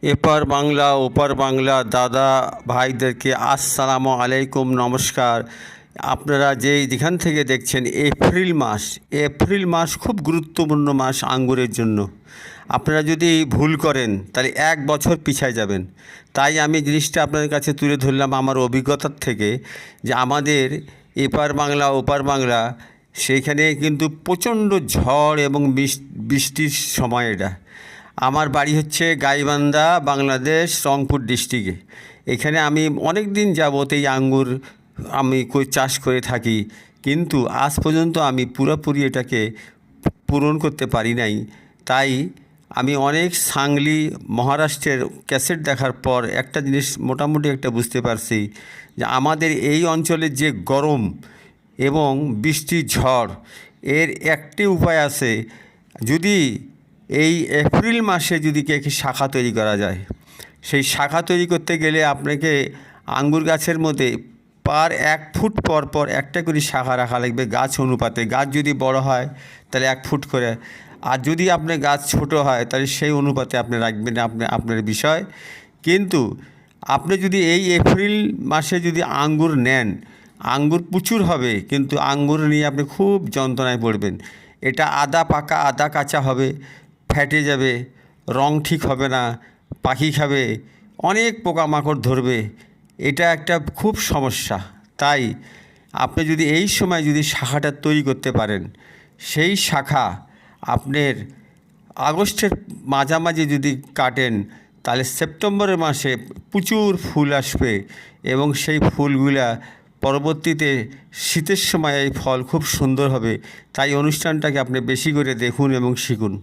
এপার বাংলা ওপার বাংলা দাদা ভাইদেরকে আসসালামু আলাইকুম, নমস্কার। আপনারা যেখান থেকে দেখছেন, এপ্রিল মাস খুব গুরুত্বপূর্ণ মাস আঙ্গুরের জন্য। আপনারা যদি ভুল করেন তাহলে 1 বছর পিছায় যাবেন। তাই আমি জিনিসটা আপনাদের কাছে তুলে ধরলাম আমার অভিজ্ঞতার থেকে, যে আমাদের এপার বাংলা ওপার বাংলা সেইখানে কিন্তু প্রচণ্ড ঝড় এবং বৃষ্টির সময় এটা। আমার বাড়ি হচ্ছে গাইবান্ধা, বাংলাদেশ, রংপুর ডিস্ট্রিক্টে। এখানে আমি অনেক দিন যাবত এই আঙ্গুর আমি চাষ করে থাকি, কিন্তু আজ পর্যন্ত আমি পুরোপুরি এটাকে পূরণ করতে পারি নাই। তাই আমি অনেক সাংলি, মহারাষ্ট্রের ক্যাসেট দেখার পর একটা জিনিস মোটামুটি একটা বুঝতে পারছি, যে আমাদের এই অঞ্চলের যে গরম এবং বৃষ্টির ঝড়, এর একটি উপায় আছে। যদি এই এপ্রিল মাসে যদি কি শাখা তৈরি করা যায়, সেই শাখা তৈরি করতে গেলে আপনাকে আঙ্গুর গাছের মধ্যে 1 ফুট পর পর একটা করে শাখা রাখা লাগবে, গাছ অনুপাতে। গাছ যদি বড় হয় তাহলে 1 ফুট করে, আর যদি আপনার গাছ ছোট হয় তাহলে সেই অনুপাতে আপনি রাখবেন, আপনার বিষয়। কিন্তু আপনি যদি এই এপ্রিল মাসে যদি আঙ্গুর নেন, আঙ্গুর প্রচুর হবে, কিন্তু আঙ্গুর নিয়ে আপনি খুব যন্ত্রণায় পড়বেন। এটা আধা পাকা আধা কাঁচা হবে, ফেটে যাবে, রং ঠিক হবে না, পাখি খাবে, অনেক পোকামাকড় ধরবে। এটা একটা খুব সমস্যা। তাই আপনি যদি এই সময় যদি শাখাটা তৈরি করতে পারেন, সেই শাখা আপনার আগস্টের মাঝামাঝি যদি কাটেন, তাহলে সেপ্টেম্বরের মাসে প্রচুর ফুল আসবে, এবং সেই ফুলগুলা পরবর্তীতে শীতের সময় এই ফল খুব সুন্দর হবে। তাই অনুষ্ঠানটাকে আপনি বেশি করে দেখুন এবং শিখুন।